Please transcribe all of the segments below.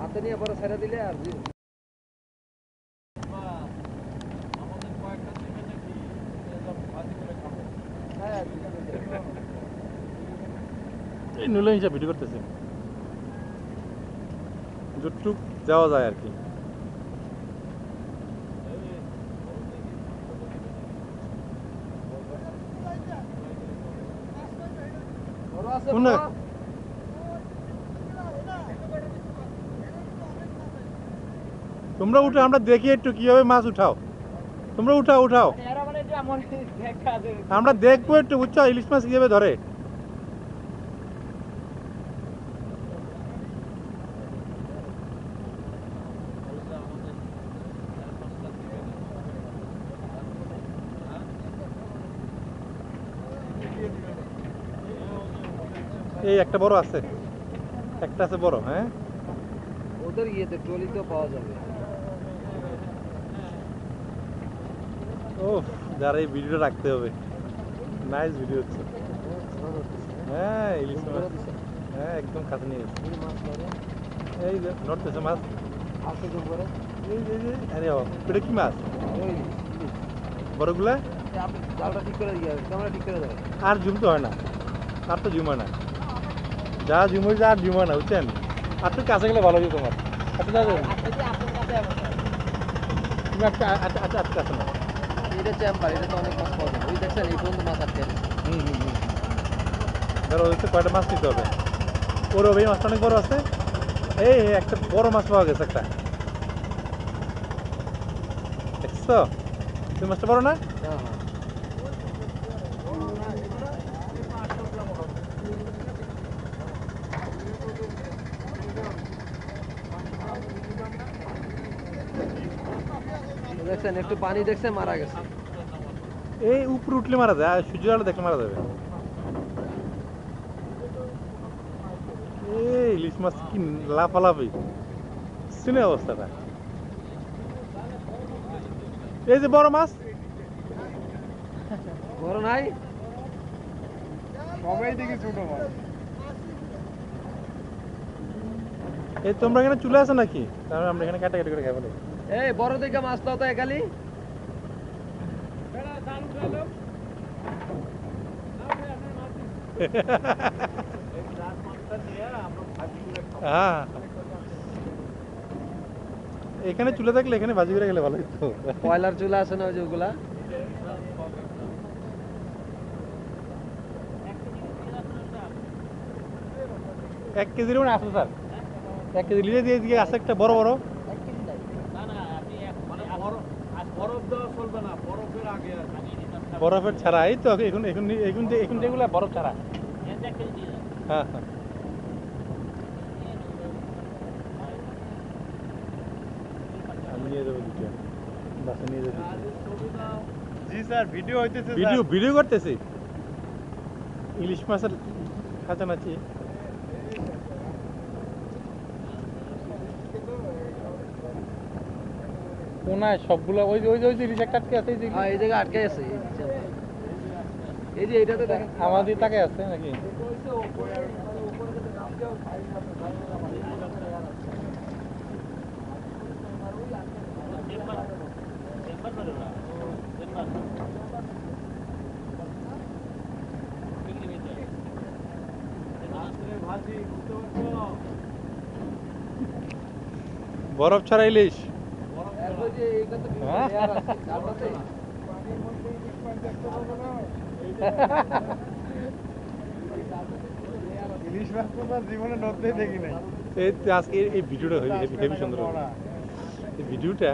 হাতে নিয়ে পরে ছেড়ে দিলে আর এই নুলে হিসাব ভিডিও করতেছে যতটুক যাওয়া যায় আর কি। তোমরা উঠো, আমরা দেখি একটু কিভাবে মাছ উঠাও। তোমরা উঠাও উঠাও, আমরা দেখবো একটু, বুঝছো ইলিশ মাছ কিভাবে ধরে। এই একটা বড় আছে, একটা আছে বড়। হ্যাঁ ওদের ইয়েতে ট্রলিতেও পাওয়া যাবে। ও যারা এই ভিডিওটা রাখতে হবে, নাইস ভিডিও হচ্ছে। হ্যাঁ ইলিশ মাছ, হ্যাঁ একদম কাছে নিয়ে গেছে। এই যে নড়তেছে মাছ, এই যে আরে এটা কি মাছ বড়গুলা? জালটা ঠিক করে দিয়ে ক্যামেরা ঠিক করে দেবে। আর জুম তো হয় না, আর তো জুম হয় না, যা জুম হয়েছে আর জুম হয় না, বুঝছেন। আর তো কাছে গেলে ভালো হবে তোমার। আচ্ছা দাদা তুমি আজকে আজকে কাছে না, এটা চেম্বার, এটা তো অনেক মাছ পাওয়া যাবে। ওই দেখছেন এই পর্যন্ত মাছ আটকে আছে। ধরো ওই তো কয়টা মাছ নিতে হবে। ওর এই মাছটা অনেক বড় আছে। এই একটা বড় মাছ পাওয়া গেছে একটা, দেখছো তুই মাছটা বড় না? দেখছেন একটু পানি দেখছে মারা গেছে। এই উপরে উঠলে মারা যায়, আর সূর্য আলো দেখলে মারা যাবে। এই ইলিশ মাছ কি লাফালাফি, শুনে অবস্থাটা। এই যে বড় মাছ, বড় নাই, সবাই দেখি ছোট মাছ। এই তোমরা এখানে চলে আসো নাকি? তাহলে আমরা এখানে কাটাকাটি করে খাবো। এই বড় দিকে মাছ দাও তো একালি। হ্যাঁ এখানে চুলে থাকলে এখানে ভাজি করে গেলে ভালো হতো। কয়লার চুলা আছে না ওই যে ওগুলা। 1 কেজির মানে আছে স্যার, 1 কেজি লিয়ে দিয়ে দিয়ে আছে একটা বড় বড়। বরফের ছাড়া, এই তো এখন এখন এখন এখন যেগুলো বরফ ছাড়া। হ্যাঁ হ্যাঁ আমি নিয়ে যাবো দুটো, বাসে নিয়ে যাবো। জি স্যার, ভিডিও হইতেছে। ভিডিও ভিডিও করতেছি ইলিশ মাছের খাঁচানাচি। কোনায় সবগুলো ওই ওই ওই যে ইলিশ একটা আটকে আছে, এই জায়গায় আটকে আছে। এই যে এটাতে দেখেন আমাদের তাকে আছে নাকি? বরফ ছাড়া ইলিশ। ইলিশ মাছ তো জীবনে নদীতে দেখি নাই। এই আজকে এই ভিডিওটা হেভি সুন্দর হবে। এই ভিডিওটা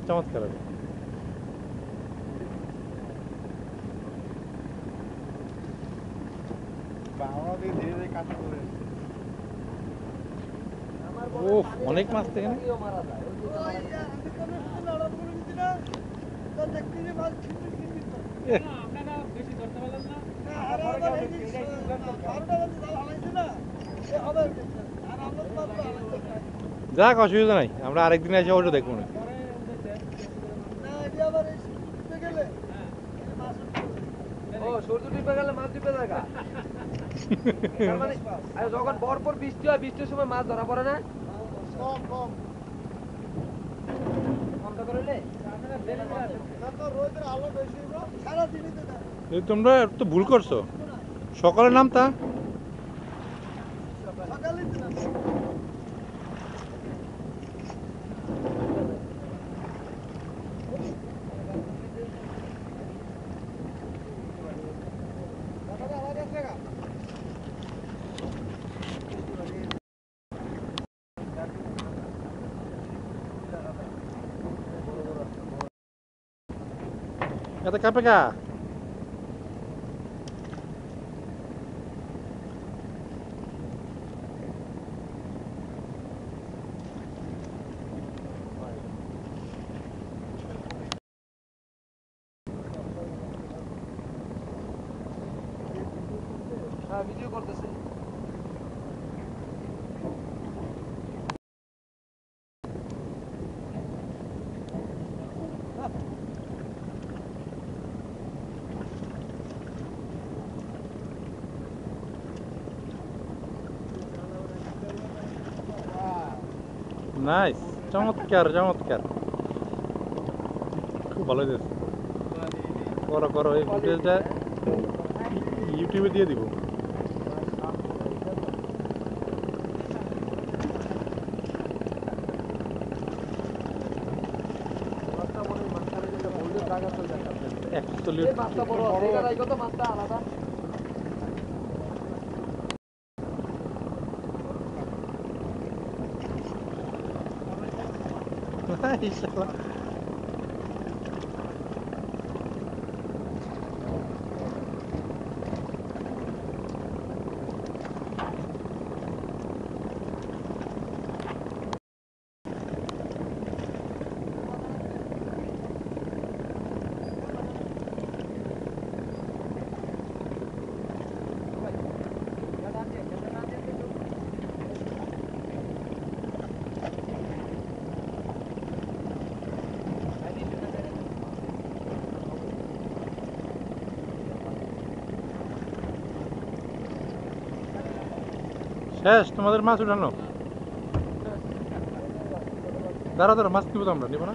চমৎকার হবে। বাংলাদেশ ধীরে ধীরে কাজ করে। ও অনেক মাছ তো এখানে। যাক অসুবিধা নাই, আমরা আরেকদিন এসে ওটা দেখবো না। যখন ভরপুর বৃষ্টি হয়, বৃষ্টির সময় মাছ ধরা পড়ে না। কম কম বন্ধ করলে না তো রোদের আলো বেশি ব্রো সারা দিনই তো না এই তোমরা তো ভুল করছো সকালে নামতা সকালে তো না দাদা আওয়াজ আসছে না Kata KPK. হ্যাঁ ভিডিও করতেছে Nice. চমৎকার চমৎকার খুব ভালো হয়েছে করো করো এই ভিডিওটা ইউটিউবে দিয়ে দিব এই মাছটা বড় আছে এটা কত মাছটা আলাদা ইনশাআল্লাহ শেষ তোমাদের মাছ উঠানো দাঁড়া দাঁড়া মাছ নিবো তো আমরা নিবো না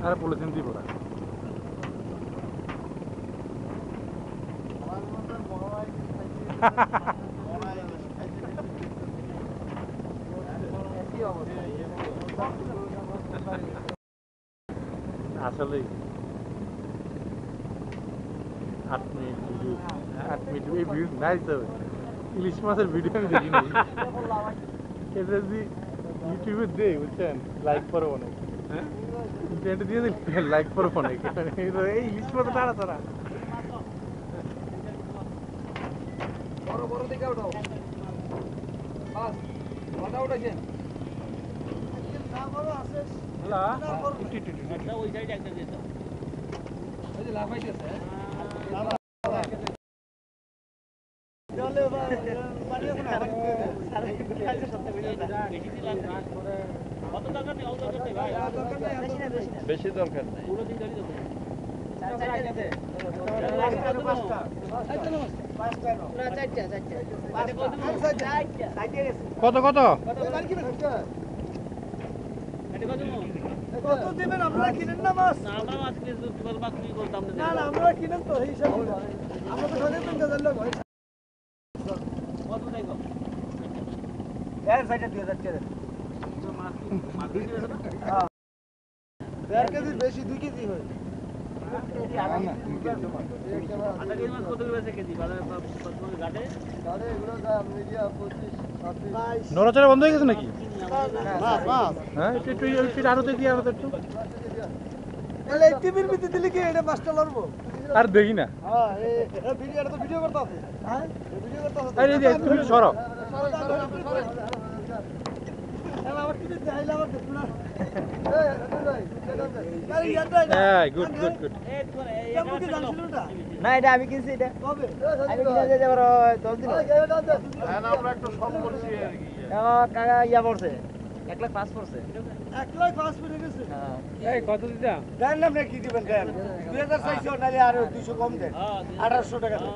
আরে পলিথিন দিব না আসলে 8 মিনিট ভিডিও 8 মিনিট এই ভিডিও নাইস হবে ইলিশ মাছের ভিডিও আমি দেখিনি এটা যদি ইউটিউবে দেই বুঝছেন লাইক করবো অনেক হ্যাঁ এটা দিয়ে দিলে লাইক করবো অনেক এই ইলিশ মাছ তারা তারা বড় বড় দিকে উঠাও বাস ওটা উঠাইছেন না বড় আছে হ্যালো একটা ওই সাইডে একটা দিয়েছে ওই যে লাফাইতেছে চলে ভাই পানি এখন সারা খাইছে সত্যি কত টাকা নেই অল্প টাকা নেই ভাই বেশি দরকার নাই পুরো দিন ধরে কত কত কত দিবেন আপনারা কিনেন না মাছ না আমরা মাছ কিনে তোমার মাছ কি করতাম না না আমরা কিনেন তো এই হিসাবে আমরা তো ধরে 5000 লোক হয় কত টাকা এর সাইডে 2000 টাকা মাছ মাছ কিনে না 1.5 কেজি বেশি 2 কেজি হয় আধা কেজি মাছ কত করে কেজি বাজারে ঘাটে এগুলো দাম মিডিয়া 25 নড়াচড়া বন্ধ হয়ে গেছে নাকি মাছ হ্যাঁ একটু একটু আরো দেখি আরো একটু তাহলে এই টিভির ভিতরে দিলে কি এটা মাছটা লড়বো আর দেখি না হ্যাঁ এই ভিডিও এটা তো ভিডিও করতে আছে হ্যাঁ ভিডিও করতে আছে আরে এই যে তুমি সরো হ্যাঁ গুড গুড গুড না এটা আমি কিনছি এটা আমি কিনে যেতে পারো 10 দিন হ্যাঁ না, আমরা একটু শখ করছি আর কি। আমার কাকা ইয়া পড়ছে 1,05,000 পড়ছে হ্যাঁ এই কত দিতা দেন না, আপনি কি দিবেন দেন? 2000 চাইছো, নাহলে আরো 200 কম দেন। 1800 টাকা দেন।